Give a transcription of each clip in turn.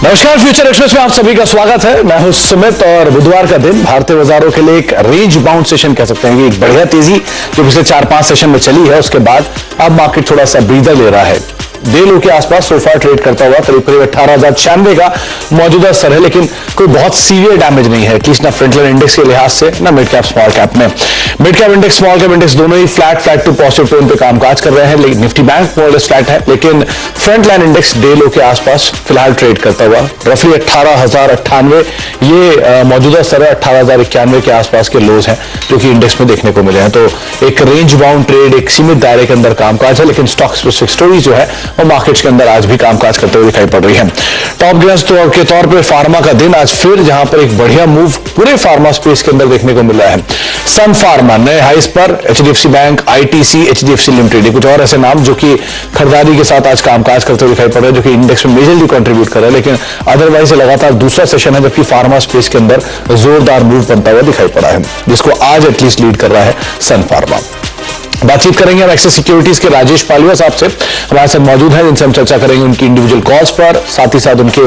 नमस्कार, future express में आप सभी का स्वागत है। मैं हूं सुमित और बुधवार का दिन भारतीय बाजारों के लिए एक रेंज बाउंड सेशन कह सकते हैं कि एक बढ़िया तेजी जो पिछले 4-5 सेशन में चली है, उसके बाद अब मार्केट थोड़ा सा ब्रीदर ले रहा है। डे लो के आसपास सोफा ट्रेड करता हुआ करीब करीब 18,096 का मौजूदा स्तर है, लेकिन कोई बहुत सीवियर डैमेज नहीं है, एटलीस्ट ना फ्रंटलाइन इंडेक्स के लिहाज से ना मिड कैप स्मॉल कैप में। Mid cap index small cap index दोनों ही फ्लैट टू पॉजिटिव टोन पे कामकाज कर रहे हैं, लेकिन Nifty bank more less flat है, लेकिन फ्रंटलाइन इंडेक्स डे लो के आसपास फिलहाल ट्रेड करता हुआ रफली 18,098 ये मौजूदा स्तर है। 18,091 के आसपास के लोज हैं जो कि इंडेक्स में देखने को मिले हैं। तो एक रेंज बाउंड ट्रेड, एक सीमित दायरे के अंदर कामकाज है, लेकिन स्टॉक स्पेसिफिक स्टोरी जो है वो मार्केट्स के अंदर आज भी कामकाज करते हुए दिखाई पड़ रही है। टॉप गेनर्स के तौर पे फार्मा का दिन आज फिर जहां पर एक बढ़िया मूव पूरे फार्मा स्पेस के अंदर देखने को मिल रहा है। सन फार्मा नए हाइस पर, HDFC bank, ITC, HDFC limited, कुछ और ऐसे नाम जो कि खरीदारी के साथ आज कामकाज करते हुए दिखाई पड़ रहे हैं, जो कि इंडेक्स में मेजरली कंट्रीब्यूट कर रहे हैं। लेकिन अदरवाइज लगातार दूसरा सेशन है जबकि फार्मा स्पेस के अंदर जोरदार मूव बनता हुआ दिखाई पड़ा है, जिसको आज एटलीस्ट लीड कर रहा है सन फार्मा। बातचीत करेंगे हम एक्सिस सिक्योरिटीज के राजेश पालिया साहब से, हमारे साथ मौजूद हैं, जिनसे हम चर्चा करेंगे उनकी इंडिविजुअल कॉल्स पर, साथ ही साथ उनके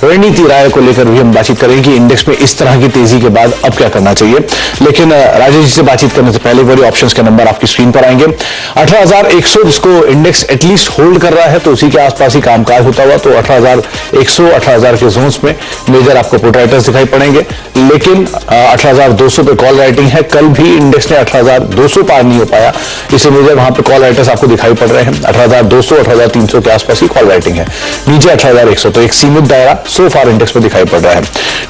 रणनीति राय को लेकर भी हम बातचीत करेंगे कि इंडेक्स में इस तरह की तेजी के बाद अब क्या करना चाहिए। लेकिन राजेश जी से बातचीत करने से पहले बड़ी ऑप्शंस के नंबर आपकी स्क्रीन पर आएंगे। 18,100 जिसको इंडेक्स एटलीस्ट होल्ड कर रहा है, तो उसी के आसपास ही कामकाज होता हुआ, तो 18,100 18,000 के जोन्स में मेजर आपको पुट राइटर्स दिखाई पड़ेंगे। लेकिन 18,200 पे कॉल राइटिंग है। कल भी इंडेक्स ने 18,200 पार नहीं हो पाया, इसे मेजर वहां पे कॉल राइटर्स आपको दिखाई पड़ रहे हैं। 18,200 18,300 के आसपास ही कॉल राइटिंग है, नीचे 18,100, तो एक सीमित दायरा सो फार इंडेक्स में दिखाई पड़ रहा है।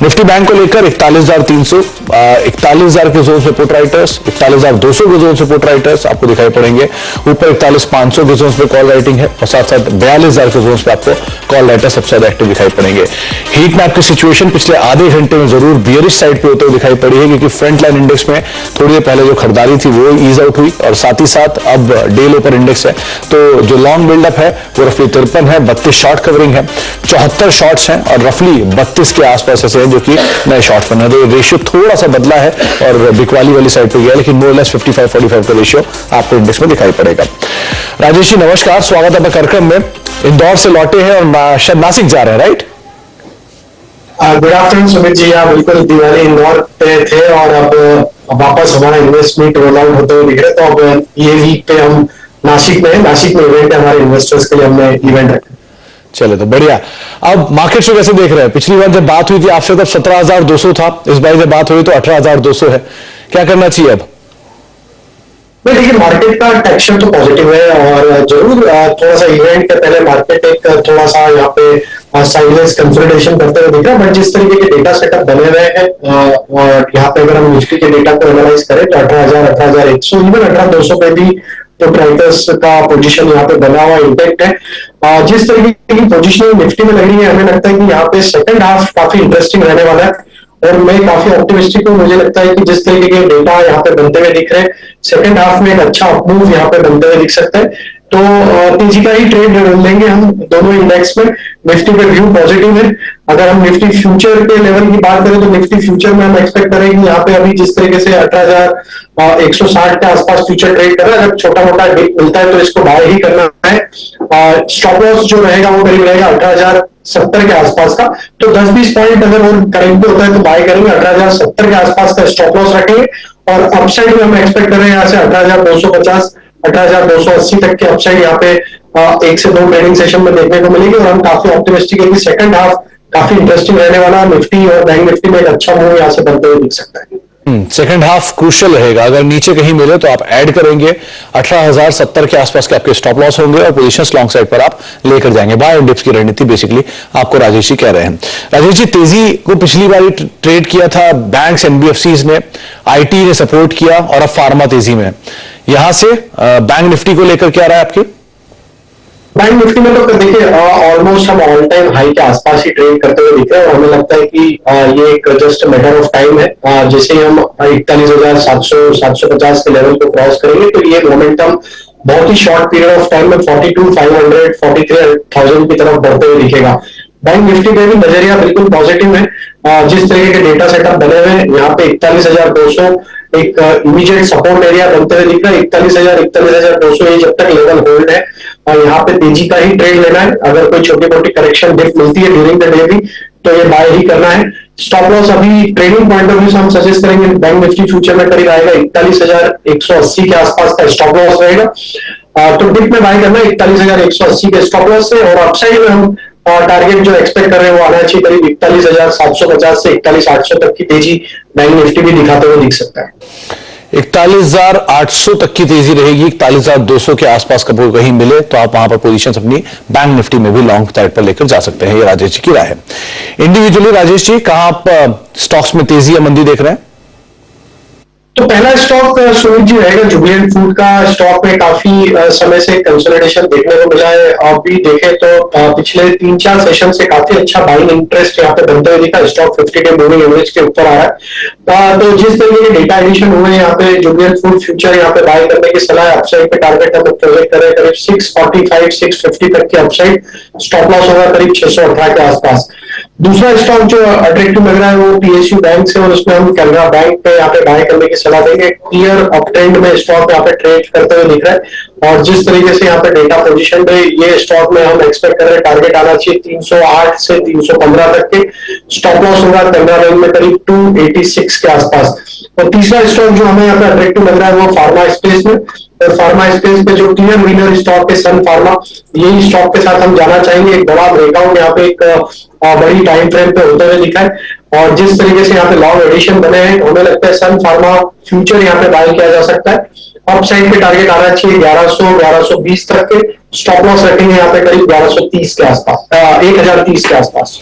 निफ्टी बैंक को लेकर 41,300 41,000 के जोन से पुट राइटर्स, 41,200 के जोन से पुट राइटर्स आपको दिखाई पड़ेंगे। ऊपर 41,500 के जोन पे कॉल राइटिंग है और साथ साथ 42,000 के जोन पे आपको कॉल राइटर सबसे ज्यादा एक्टिव दिखाई पड़ेंगे। हीट मैप की सिचुएशन पिछले आधे घंटे में जरूर बियरिश साइड पे होते हुए दिखाई पड़ी है, क्योंकि फ्रंट लाइन इंडेक्स में थोड़ी देर पहले जो खरीदारी थी वो ईज आउट हुई और साथ ही साथ अब डे लो पर इंडेक्स है, तो जो लॉन्ग बिल्डअप है वो रफली 53 है, 32 शॉर्ट कवरिंग है, 74 शॉर्ट्स हैं और रफली 32 के आसपास ऐसे हैं जो कि नए शॉर्ट्स बन रहे हैं। रेशियो थोड़ा सा बदला है और बिकवाली वाली साइड पे गया, लेकिन मोर लेस 55-45 का रेशियो आपको इंडेक्स में दिखाई पड़ेगा। राजेश जी नमस्कार, स्वागत है कार्यक्रम में। इंदौर से लौटे हैं और शायद नासिक जा रहे हैं, right? Good afternoon Sumit ji, आप बिल्कुल दिवाली इंदौर पे थे और अब वापस हमारा इन्वेस्टमेंट रोल आउट होते हुए दिख रहे, तो अब ये वीक पे हम नासिक में इवेंट है हमारे इन्वेस्टर्स के लिए, हमने इवेंट रखा। चले तो बढ़िया। अब मार्केट को कैसे देख रहे हैं? पिछली बार जब बात हुई थी आपसे तब 17,200 था, इस बार जब बात हुई तो 18,200 है, क्या करना चाहिए अब? देखिए, मार्केट का टेक्सचर तो पॉजिटिव है और जरूर थोड़ा सा इवेंट के पहले मार्केट एक थोड़ा सा यहाँ पे साइडवेज कंसोलिडेशन करते हुए दिख रहा है, बट जिस तरीके के डेटा सेटअप बने हुए हैं और यहाँ पे अगर हम निफ्टी के डेटा को एनालाइज करें तो 18,000 18,100 इवन 18,200 पे भी तो प्राइस का पोजीशन यहाँ पे बना हुआ इंटैक्ट है। जिस तरीके की पोजीशन निफ्टी में लग रही है, हमें लगता है कि यहाँ पे सेकंड हाफ काफी इंटरेस्टिंग रहने वाला है और मैं काफी ऑप्टिमिस्टिक हूँ। मुझे लगता है कि जिस तरीके के डेटा यहाँ पे बनते हुए दिख रहे हैं, सेकंड हाफ में एक अच्छा अपमूव यहाँ पे बनते हुए दिख सकता है, तो तेजी का ही ट्रेड लेंगे हम दोनों इंडेक्स में। निफ्टी पे व्यू पॉजिटिव है। अगर हम निफ्टी फ्यूचर के लेवल की बात करें तो निफ्टी फ्यूचर में हम एक्सपेक्ट करेंगे यहाँ पे अभी जिस तरीके से 18,160 के आसपास फ्यूचर ट्रेड कर रहा है, अगर छोटा मोटा डिप मिलता है तो इसको बाय ही करना है। स्टॉप लॉस जो रहेगा वो करीब रहेगा 18,070 के आसपास का, तो 10-20 पॉइंट अगर वो करेक्ट होता है तो बाय करेंगे। 18,070 के आसपास का स्टॉप लॉस रखेंगे और अपसाइड में हम एक्सपेक्ट कर रहे हैं यहाँ से 18,250 18,280 तक के अपसाइड यहाँ पे 1 से 2 ट्रेडिंग सेशन में देखने को मिलेगी और हम काफी ऑप्टिमिस्टिक है कि सेकंड हाफ काफी इंटरेस्टिंग रहने वाला। निफ्टी और बैंक निफ्टी में एक अच्छा मूव यहाँ से बनते हुए दिख सकता है। सेकंड हाफ क्रूशियल रहेगा, अगर नीचे कहीं मिले तो आप ऐड करेंगे। 18,070 के आसपास के आपके स्टॉप लॉस होंगे और पोजीशंस लॉन्ग साइड पर आप लेकर जाएंगे। बाय एंड डिप्स की रणनीति बेसिकली आपको राजेश जी कह रहे हैं। राजेश जी, तेजी को पिछली बार ट्रेड किया था बैंक्स, एनबीएफसीज ने, आईटी ने सपोर्ट किया और अब फार्मा तेजी में। यहां से बैंक निफ्टी को लेकर क्या रहा है आपके? बैंक निफ्टी में तो देखिए ऑलमोस्ट हम ऑल टाइम हाई के आसपास ही ट्रेड करते हुए दिख रहे हैं और हमें लगता है कि ये एक जस्ट मैटर ऑफ टाइम है। जैसे हम 41,700 750 के लेवल को क्रॉस करेंगे तो ये मोमेंटम बहुत ही शॉर्ट पीरियड ऑफ टाइम में 42,500 43,000 की तरफ बढ़ते हुए दिखेगा। बैंक निफ्टी पे भी नजरिया बिल्कुल पॉजिटिव है। जिस तरीके के डेटा सेटअप बने हुए हैं यहाँ पे 41,200 एक इमीडिएट सपोर्ट एरिया बनते हुए दिख रहा है। 41,200 ये जब तक लेवल होल्ड है और यहाँ पे तेजी का ही ट्रेड लेना है। अगर कोई छोटी मोटी करेक्शन डिप मिलती है ड्यूरिंग द डे भी तो ये बाय ही करना है। स्टॉप लॉस अभी ट्रेडिंग पॉइंट ऑफ व्यू से हम सजेस्ट करेंगे बैंक निफ्टी फ्यूचर में करीब आएगा 41,180 के आसपास का स्टॉप लॉस रहेगा। तो डिप में बाय करना है 41,180 के स्टॉप लॉस से, और अपसाइड में हम टारगेट जो एक्सपेक्ट कर रहे हैं वो आना चाहिए करीब 41,750 से 41,800 तक की तेजी बैंक निफ्टी भी दिखाते हुए दिख सकता है। 41,800 तक की तेजी रहेगी। 41,200 के आसपास का कहीं मिले तो आप वहां पर पोजीशंस अपनी बैंक निफ्टी में भी लॉन्ग साइड पर लेकर जा सकते हैं। ये राजेश जी की राय है। इंडिविजुअली राजेश जी, कहां आप स्टॉक्स में तेजी या मंदी देख रहे हैं? तो पहला स्टॉक सुमित जी रहेगा जुबिलेंट फूड का। स्टॉक में काफी समय से कंसोलिडेशन देखने को मिला है। आप भी देखें तो पिछले 3-4 सेशन से काफी अच्छा बाइंग इंटरेस्ट यहाँ पे बनते हुए दिखा। स्टॉक 50 डे मूविंग एवरेज के ऊपर आ रहा है। तो जिस तरीके के डेटा एडिशन हुए यहाँ पे जुबिलेंट फूड फ्यूचर यहाँ पे बाय करने की सलाह है। अपसाइड पे टारगेट हम प्रोजेक्ट कर रहे हैं करीब 645-650 तक की अपसाइड। स्टॉप लॉस होगा करीब 618 के आसपास। दूसरा स्टॉक जो अट्रैक्टिव लग रहा है वो पीएसयू बैंक से, और उसमें हम कैनरा बैंक पे यहाँ पे बाय करने की सलाह देंगे। क्लियर अपट्रेंड में स्टॉक यहाँ पे ट्रेड करते हुए दिख रहा है, और जिस तरीके से यहाँ पे डेटा पोजीशन पे ये स्टॉक में हम एक्सपेक्ट कर रहे हैं टारगेट आना चाहिए 308 से 315 तक के। स्टॉप लॉस होगा कैनरा बैंक में करीब 286 के आसपास। और तीसरा स्टॉक जो हमें यहाँ पे अट्रैक्टिव लग रहा है वो फार्मा स्पेस में, और फार्मा स्पेस पे जो क्लियर विनर स्टॉक है सन फार्मा, यही स्टॉक के साथ हम जाना चाहेंगे। एक बड़ा ब्रेकआउट यहाँ पे एक बड़ी टाइम फ्रेम पे होते हुए दिखा है, और जिस तरीके से यहाँ पे लॉन्ग एडिशन बने हैं हमें लगता है सन फार्मा फ्यूचर यहाँ पे बाय किया जा सकता है। अपसाइड पे टारगेट आना चाहिए 1100-1120 तक के। स्टॉप लॉस रखेंगे यहाँ पे करीब 1130 के आसपास, 1030 के आसपास।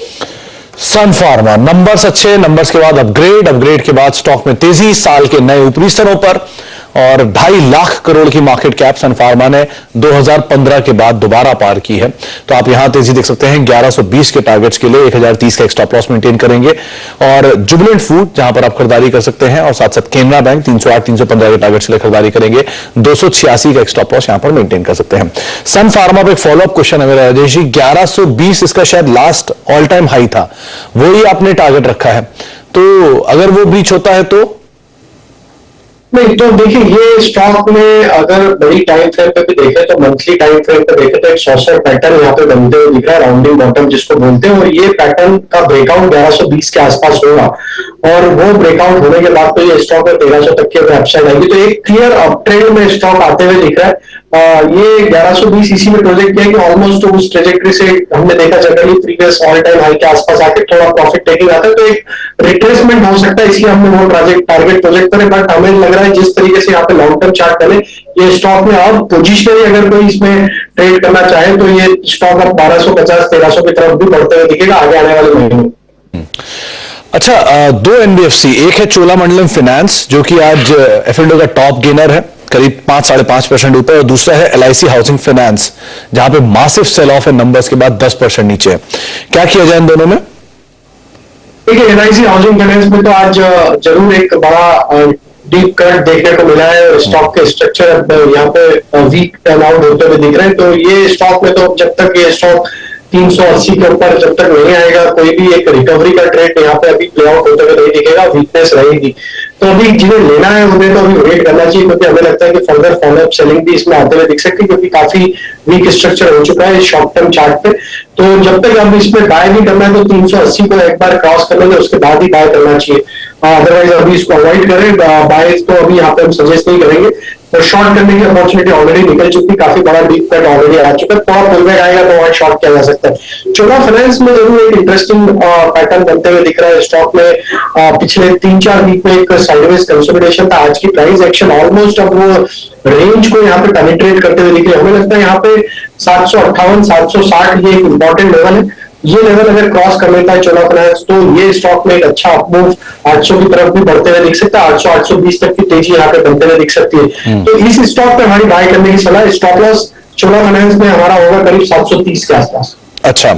सन फार्मा नंबर्स अच्छे, नंबर्स के बाद अपग्रेड के बाद स्टॉक में तेजी, साल के नए ऊपरी स्तरों पर, और 2.5 लाख करोड़ की मार्केट कैप सन फार्मा ने 2015 के बाद दोबारा पार की है। तो आप यहां तेजी देख सकते हैं 1120 के टारगेट्स के लिए 1030 का एक स्टॉप लॉस मेंटेन करेंगे। और जुबिलेंट फूड जहां पर आप खरीदारी कर सकते हैं, और साथ साथ केनरा बैंक 308-315 के टारगेट्स के लिए खरीदारी करेंगे। 286 का एक स्टॉप लॉस यहां पर मेंटेन कर सकते हैं। सन फार्मा पर एक फॉलोअप क्वेश्चन है मेरा राजेश जी, 1120 इसका शायद लास्ट ऑल टाइम हाई था, वही आपने टारगेट रखा है, तो अगर वो ब्रीच होता है तो? नहीं, तो देखिए ये स्टॉक में अगर बड़ी टाइम फ्रेम पे भी देखें तो मंथली टाइम फ्रेम पे देखें तो एक सॉर्सर पैटर्न यहाँ पे बनते हुए दिख रहा है, राउंडिंग बॉटम जिसको बोलते हैं, और ये पैटर्न का ब्रेकआउट 1120 के आसपास होगा, और वो ब्रेकआउट होने के बाद तो ये स्टॉक में 1300 तक की अपसाइड आएगी। तो एक क्लियर अपट्रेंड में स्टॉक आते हुए दिख रहा है। ये 1120 इसी में प्रोजेक्ट किया कि ऑलमोस्ट उस ट्रेजेक्टरी से हमने देखा generally previous all time high के आसपास आके थोड़ा प्रॉफिट टेकिंग आता है, तो एक रिट्रेसमेंट हो सकता है, इसलिए हमने वो टारगेट प्रोजेक्ट करे। बट हमें लग रहा है जिस तरीके से यहाँ पे लॉन्ग टर्म चार्ट करें ये स्टॉक में, और पोजिशनली अगर कोई इसमें ट्रेड करना चाहे तो ये स्टॉक अब 1250-1300 की तरफ भी बढ़ते हुए दिखेगा आगे आने वाले महीनों में। अच्छा, दो एनबीएफसी, एक है चोलामंडलम फाइनेंस जो कि आज एफ&ओ का टॉप गेनर है, करीब 5-5.5% ऊपर, और दूसरा है एलआईसी हाउसिंग फाइनेंस जहां पे मासिव सेल ऑफ है नंबर्स के बाद 10% नीचे है। क्या किया जाए इन दोनों में? देखिए एलआईसी हाउसिंग फाइनेंस में तो आज जरूर एक बड़ा डीप कट देखने को मिला है, और स्टॉक के स्ट्रक्चर यहाँ पे वीक टर्न आउट होते हुए दिख रहे हैं। तो ये स्टॉक में तो जब तक ये स्टॉक 380 के ऊपर जब तक नहीं आएगा कोई भी एक रिकवरी का ट्रेंड यहाँ पे अभी प्ले आउट होते हुए नहीं दिखेगा, वीकनेस रहेगी। तो अभी जिन्हें लेना है उन्हें तो अभी वेट करना चाहिए, क्योंकि हमें लगता है कि फर्दर फॉलोअप सेलिंग भी इसमें आते हुए दिख सकती है, क्योंकि काफी वीक स्ट्रक्चर हो चुका है शॉर्ट टर्म चार्ट पे। तो जब तक अब इसमें बाय नहीं करना है तो 380 को एक बार क्रॉस कर लेंगे उसके बाद ही बाय करना चाहिए, अदरवाइज अभी इसको अवॉइड करें। बाय तो अभी यहाँ पे हम सजेस्ट नहीं करेंगे, और शॉर्ट करने की अपॉर्चुनिटी ऑलरेडी निकल चुकी, काफी बड़ा डीप कट ऑलरेडी आ चुका है, थोड़ा पुलबैक आएगा तो वहां शॉर्ट किया जा सकता है। चोला फाइनेंस में जरूर एक इंटरेस्टिंग पैटर्न बनते हुए दिख रहा है। स्टॉक में पिछले 3-4 वीक में एक साइडवेज कंसोलिडेशन था, आज की प्राइस एक्शन ऑलमोस्ट अब वो रेंज को यहाँ पे पेनिट्रेट करते हुए दिख रही है। हमें लगता है यहाँ पे 758-760 ये एक इंपॉर्टेंट लेवल है, ये लेवल अगर क्रॉस कर लेता है चोला फाइनेंस तो ये स्टॉक में एक अच्छा अपमूव 800 की तरफ भी बढ़ते हुए दिख सकता है, 800-820 तक की तेजी यहाँ पे बनते हुए दिख सकती है। तो इस स्टॉक पे हमारी बाय करने की सलाह। स्टॉप लॉस चोला फाइनेंस में हमारा होगा करीब 730 के आसपास। अच्छा,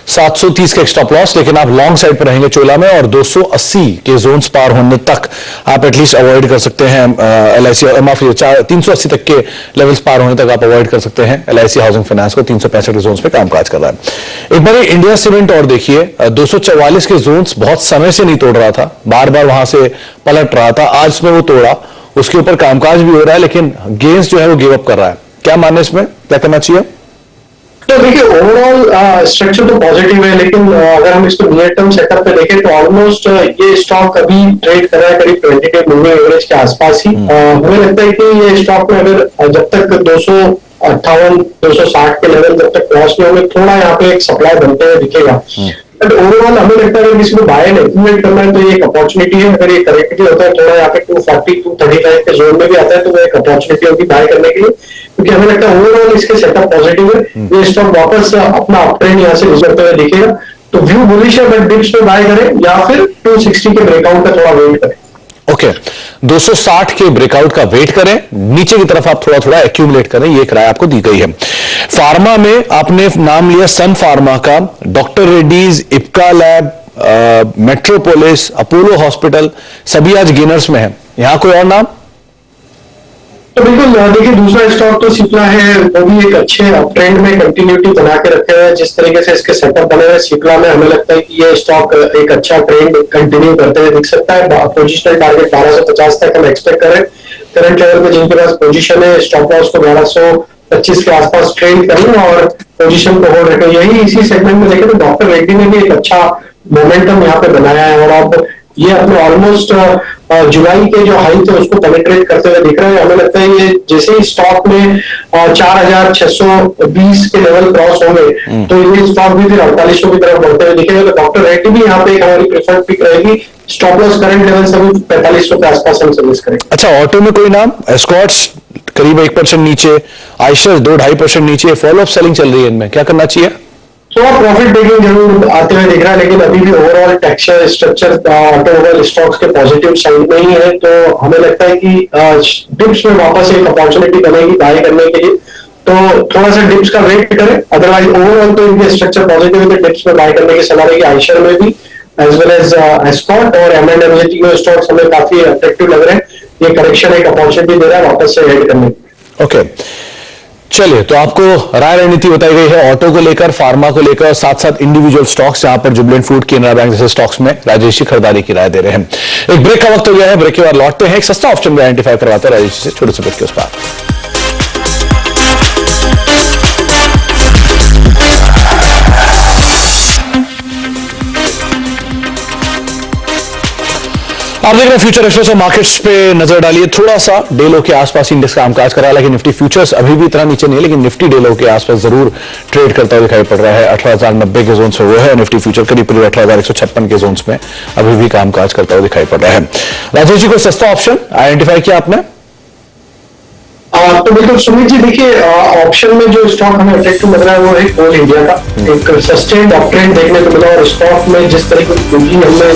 730 का स्टॉप लॉस, लेकिन आप लॉन्ग साइड पर रहेंगे चोला में, और 280 के जोन्स पार होने तक आप एटलीस्ट अवॉइड कर सकते हैं LIC, माफ कीजिए 380 तक के लेवल्स पार होने तक आप अवॉइड कर सकते हैं LIC हाउसिंग फाइनेंस को। 365 के जोन्स पे कामकाज कर रहा है। एक बार इंडिया सीमेंट और देखिए, 244 के जोन्स बहुत समय से नहीं तोड़ रहा था, बार बार वहां से पलट रहा था, आज में वो तोड़ा, उसके ऊपर कामकाज भी हो रहा है, लेकिन गेंस जो है वो गिव अप कर रहा है। क्या मानने इसमें, क्या करना चाहिए? तो देखिए ओवरऑल स्ट्रक्चर तो पॉजिटिव है, लेकिन अगर हम इसको नियर टर्म सेटअप पे देखें तो ऑलमोस्ट ये स्टॉक अभी ट्रेड कर रहा है करीब 20 डे मूविंग एवरेज के आसपास ही। हमें लगता है कि ये स्टॉक में अगर जब तक 258 260 के लेवल जब तक क्रॉस में होंगे, थोड़ा यहाँ पे एक सप्लाई बनते हुए दिखेगा। बट ओवरऑल हमें लगता है कि किसी को बाय एंड एक्यूमुलेट करना है तो ये एक अपॉर्चुनिटी है। अगर ये करेक्टली होता है थोड़ा यहाँ पे 240 235 के जोन में भी आता है तो वो एक अपॉर्चुनिटी होगी बाय करने के लिए, क्योंकि हमें लगता है ओवरऑल इसके सेटअप पॉजिटिव है। ये स्टॉक वापस अपना अपट्रेंड यहाँ से गुजरते हुए दिखेगा, तो व्यू बुलिश है, बट डिप्स में बाय करें या फिर 260 के ब्रेकआउट का थोड़ा वेट करें। ओके, 260 के ब्रेकआउट का वेट करें, नीचे की तरफ आप थोड़ा थोड़ा एक्यूमुलेट करें, ये राय आपको दी गई है। फार्मा में आपने नाम लिया सन फार्मा का, doctor Reddy's, Ipca lab, metropolis, Apollo hospital, सभी आज गेनर्स में है। यहां कोई और नाम? तो बिल्कुल देखिए, दूसरा स्टॉक तो सिप्ला है, वो भी एक अच्छे अपट्रेंड में कंटिन्यूटी बना के रखे हुए हैं। जिस तरीके से इसके सेटअप बने हुए सिप्ला में, हमें लगता है कि ये स्टॉक एक अच्छा ट्रेंड कंटिन्यू करते हुए दिख सकता है। पोजिशनल टारगेट 1250 तक हम एक्सपेक्ट करें। करंट लेवल पे जिनके पास पोजीशन है, स्टॉप लॉस को 1125 के आसपास ट्रेड करें और पोजीशन को होल्ड रखें। यही इसी सेगमेंट में देखें तो डॉक्टर रेड्डी ने भी एक अच्छा मोमेंटम यहाँ पे बनाया है, और अब ये अपने ऑलमोस्ट जुलाई के जो हाई थे उसको पेनिट्रेट करते हुए दिख रहा है। हमें लगता है ये जैसे ही स्टॉक में 4620 के लेवल क्रॉस होंगे तो ये स्टॉक भी फिर 4800 की तरफ बढ़ते हुए दिखेगा। तो डॉक्टर रेड्डी भी यहाँ पे एक हमारी प्रेफर्ड पिक रहेगी। स्टॉप लॉस करंट लेवल से भी 4500 के आसपास हम सर्विस करेंगे। अच्छा, ऑटो में कोई नाम? एस्कॉर्ट्स करीब 1% नीचे, आइशर 2-2.5% नीचे, फॉलो अप सेलिंग चल रही है, इनमें क्या करना चाहिए? थोड़ा प्रॉफिट टेकिंग जरूर आते हुए दिख रहा है, लेकिन अभी भी overall texture structure automobile stocks के पॉजिटिव साइड में ही है। तो हमें लगता है कि डिप्स में वापस एक अपॉर्चुनिटी बनेगी बाय करने के लिए, तो थोड़ा सा डिप्स का वेट करें। अदरवाइज ओवरऑल तो इनके स्ट्रक्चर पॉजिटिव है, तो डिप्स में बाय करने की सलाह रहेगी। आइशर में भी एज वेल एज एस्कॉर्ट और M&M स्टॉक्स हमें काफी अट्रैक्टिव लग रहे हैं। ये करेक्शन एक अपॉर्चुनिटी दे रहा है वापस से हेड करने की। ओके, चलिए, तो आपको राय रणनीति बताई गई है ऑटो को लेकर, फार्मा को लेकर, साथ साथ इंडिविजुअल स्टॉक्स जहां पर जुबलेंट फूड, केनरा बैंक जैसे स्टॉक्स में राजेश जी खरीदारी की राय दे रहे हैं। एक ब्रेक का वक्त हो गया है, ब्रेक के बाद लौटते हैं, एक सस्ता ऑप्शन में आइडेंटिफाई करवाते हैं राजेश जी से, छोटे से ब्रेक के उस पार। आप देख रहे हैं फ्यूचर एक्सप्रेस और मार्केट्स पे नजर डालिए। थोड़ा सा डे लो के आसपास इंडेक्स कामकाज कर रहा है, लेकिन निफ्टी फ्यूचर्स अभी भी इतना नीचे नहीं है, लेकिन निफ्टी डे लो के आसपास जरूर ट्रेड करता हुआ दिखाई पड़ रहा है। 18,090 के जोन से वो है, निफ्टी फ्यूचर करीब 18,156 के जोन में अभी भी कामकाज करता हुआ दिखाई पड़ रहा है। राजेश जी, को सस्ता ऑप्शन आइडेंटिफाई किया आपने? तो बिल्कुल सुमित जी, देखिए ऑप्शन में जो स्टॉक हमें अट्रैक्टिव लग रहा है वो है कोल इंडिया का। एक सस्टेन्ड अपट्रेंड देखने को मिला, और स्टॉक में जिस तरीके की पूंजी हमने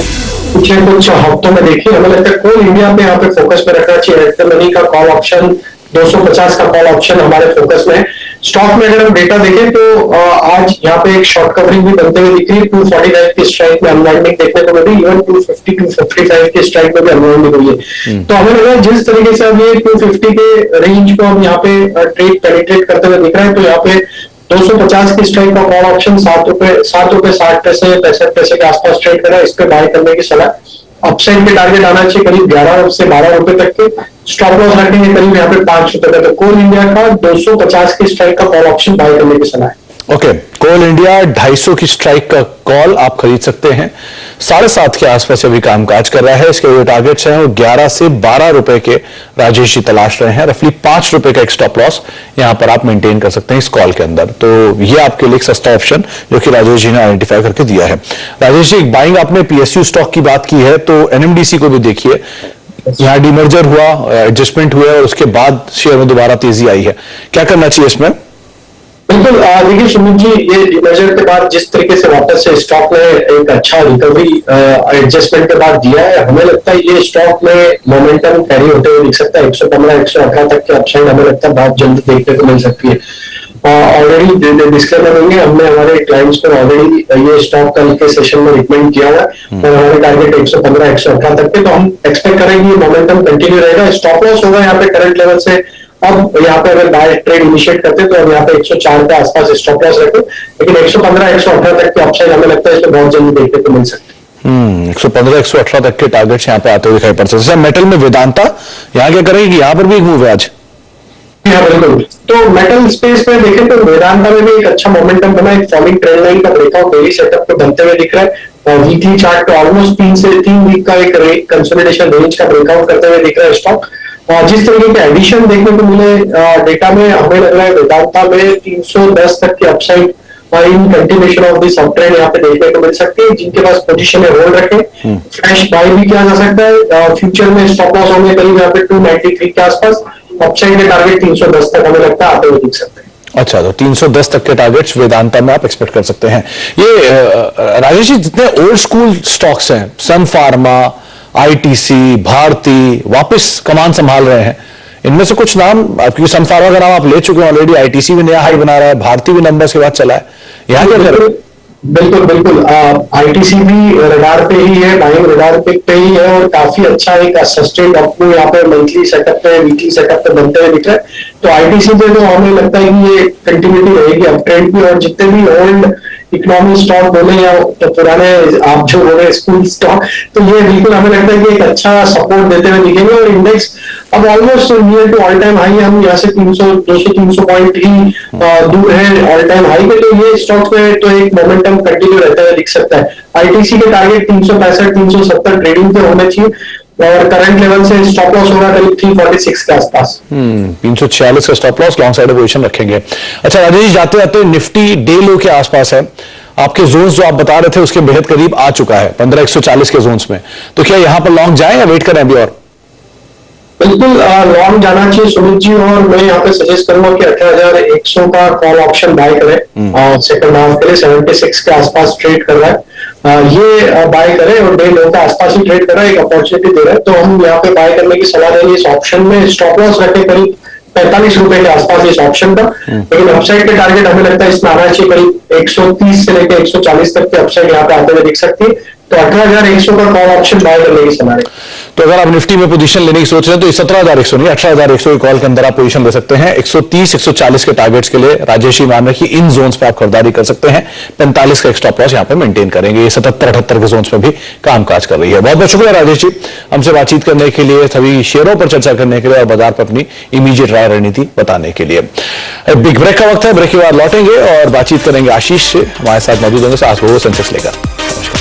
पिछले कुछ हफ्तों में देखी, हमें लगता है कोल इंडिया पे यहाँ पे फोकस में रखना चाहिए। एयरटेल मनी का कॉल ऑप्शन 250 का कॉल ऑप्शन हमारे फोकस में है। स्टॉक में अगर हम डेटा देखें तो आज यहाँ पे एक शॉर्ट कवरिंग भी बनते हुए दिख रही है। 245 की स्ट्राइक में अनवाइंडिंग देखने को मिली, इवन 250 255 की स्ट्राइक में भी अनवाइंडिंग हुई है। तो हमें लगा जिस तरीके से अब ये 250 के रेंज को हम यहाँ पे ट्रेड पेनिट्रेट करते हुए दिख रहा है, तो यहाँ पे 250 की स्ट्राइक का कॉल ऑप्शन 7 रुपए 60 पैसे 65 पैसे के आसपास ट्रेड करा, इस पे बाय करने की सलाह। अपसाइड पे टारगेट आना चाहिए करीब 11 से 12 रुपए तक के। स्टॉप लॉस रखेंगे करीब यहाँ पे 5 रुपए तक। कोल इंडिया का 250 की स्ट्राइक का कॉल ऑप्शन बाय करने की सलाह है। ओके, कोल इंडिया 250 की स्ट्राइक का कॉल आप खरीद सकते हैं। 7.5 के आसपास अभी कामकाज कर रहा है। इसके जो टारगेट्स हैं वो 11 से 12 रुपए के राजेश जी तलाश रहे हैं। रफली 5 रुपए का एक स्टॉप लॉस यहां पर आप मेंटेन कर सकते हैं इस कॉल के अंदर। तो ये आपके लिए एक सस्ता ऑप्शन जो कि राजेश जी ने आइडेंटिफाई करके दिया है। राजेश जी, बाइंग आपने PSU स्टॉक की बात की है, तो NMDC को भी देखिए, यहां डिमर्जर हुआ, एडजस्टमेंट हुआ और उसके बाद शेयर में दोबारा तेजी आई है, क्या करना चाहिए इसमें? बिल्कुल देखिए सुमित जी, ये डिमर्जर के बाद जिस तरीके से वापस से स्टॉक ने एक अच्छा रिकवरी एडजस्टमेंट के बाद दिया है, हमें लगता है ये स्टॉक में मोमेंटम कैरी होते हुए दिख सकता है। 115 118 तक के अपसाइड हमें लगता है बहुत जल्द देखने को मिल सकती है। ऑलरेडी डिस्क्लेमर देंगे, हमने हमारे क्लाइंट्स को ऑलरेडी ये स्टॉक कल के सेशन में रिकमेंड किया हुआ है और हमारे टारगेट 115 118 तक के, तो हम एक्सपेक्ट करेंगे ये मोमेंटम कंटिन्यू रहेगा। स्टॉप लॉस होगा यहाँ पे करंट लेवल से, अब यहाँ पे अगर बाय ट्रेड इनिशिएट करते हैं तो हम यहाँ पे 104 के आसपास स्टॉप लॉस रखें, लेकिन 115 118 तक के अपसाइड हमें लगता है इसमें बहुत जल्दी देखने को मिल सकते हैं। 115 118 तक के टारगेट्स यहाँ पे आते हुए दिखाई पड़ सकते हैं। मेटल में वेदांता यहाँ क्या करेगी, यहाँ पर भी एक मूव है आज। हाँ बिल्कुल, तो मेटल स्पेस में देखें तो वेदांता में भी एक अच्छा मोमेंटम बना, एक फॉलिंग ट्रेंड लाइन का ब्रेकआउट डेली सेटअप पे बनते हुए दिख रहा है। वीकली चार्ट पे ऑलमोस्ट 3 वीक का एक कंसोलिडेशन रेंज का ब्रेकआउट करते हुए दिख रहा है स्टॉक। जिस तरीके के एडिशन देखने को मिले डेटा में, हमें लग रहा है वेदांता में 310 तक की upside in continuation of this up trend यहाँ पे देखने को मिल सकती है। जिनके पास पोजीशन है होल्ड रखें, फ्रेश बाय भी किया जा सकता है। फ्यूचर में स्टॉप लॉस होंगे करीब यहाँ पे 293 के आसपास, अपसाइड के टारगेट 310 तक हमें लगता है आते हुए दिख सकते हैं। अच्छा, तो 310 तक के टारगेट्स वेदांता में आप एक्सपेक्ट कर सकते हैं। ये राजेश जी, जितने ओल्ड स्कूल स्टॉक्स हैं, सन फार्मा, आईटीसी, भारती वापस कमान संभाल रहे हैं, इनमें से कुछ नाम, क्योंकि सन फार्मा का नाम आप ले चुके हैं ऑलरेडी, आईटीसी भी नया हाई बना रहा है, भारती भी नंबर्स के बाद चला है, यहाँ क्या कर रहे हैं? बिल्कुल आईटीसी भी रडार पे ही है, बाइंग रडार पे ही है और काफी अच्छा एक सस्टेन्ड अपमूव यहाँ पे मंथली सेटअप पे, वीकली सेटअप पे बनते हुए दिख रहा है। तो आईटीसी पे तो हमें लगता है कि ये कंटिन्यूटी रहेगी अप ट्रेंड की, और जितने भी ओल्ड इकोनॉमी स्टॉक बोले या तो पुराने आप जो बोले स्कूल स्टॉक, तो ये बिल्कुल हमें लगता है कि एक अच्छा सपोर्ट देते हुए दिखेंगे। और इंडेक्स अब almost near to all time high, हम यहाँ से 200-300 पॉइंट ही दूर है ऑल टाइम हाई के, तो ये स्टॉक में तो एक मोमेंटम कंटिन्यू रहता हुआ दिख सकता है। आईटीसी के टारगेट 365-370 ट्रेडिंग पे होने चाहिए और करंट लेवल से स्टॉप लॉस होगा करीब 346 के आसपास। 346 का stop loss, long side position रखेंगे। अच्छा राजेश, जाते जाते निफ्टी डे लो के आसपास है, आपके जोन्स जो आप बता रहे थे उसके बेहद करीब आ चुका है, 15,140 के जोन्स में, तो क्या यहां पर लॉन्ग जाए या वेट करें अभी? और बिल्कुल लॉन्ग जाना चाहिए सुमित जी, और मैं यहाँ पे सजेस्ट करूंगा कि 18,100 का कॉल ऑप्शन बाय करें और सेकंड हाफ के लिए 76 के आसपास ट्रेड कर रहा है, ये बाय करें और डे लो के आसपास ही ट्रेड कर रहा है, एक अपॉर्चुनिटी दे रहा है, तो हम यहाँ पे बाय करने की सलाह देंगे। इस ऑप्शन में स्टॉप लॉस रखें करीब 45 रुपए के आसपास इस ऑप्शन का, लेकिन अपसाइड के टारगेट हमें लगता है इसमें आना चाहिए करीब 130 से लेकर 140 तक के अपसाइड यहाँ पे आते हुए दिख सकती है। तो 18,100 का कॉल ऑप्शन बाय करने की सलाह है। तो अगर आप निफ्टी में पोजीशन लेने की सोच रहे हैं तो 17,100 नहीं, 18,100 के कॉल के अंदर आप पोजीशन ले सकते हैं। 130-140 के टारगेट्स के लिए राजेश जी मान रहे कि इन जोन्स पे आप खरीदारी कर सकते हैं। 45 का स्टॉप लॉस यहाँ पे मेंटेन करेंगे। ये 77-78 के जोन्स में भी कामकाज कर रही है। बहुत बहुत शुक्रिया राजेश जी, हमसे बातचीत करने के लिए, सभी शेयरों पर चर्चा करने के लिए और बाजार पर अपनी इमीडिएट राय रणनीति बताने के लिए। बिग ब्रेक का वक्त है, ब्रेक के बाद लौटेंगे और बातचीत करेंगे आशीष से, हमारे साथ मौजूद होंगे आज वो सेंसेक्स लेकर। नमस्कार।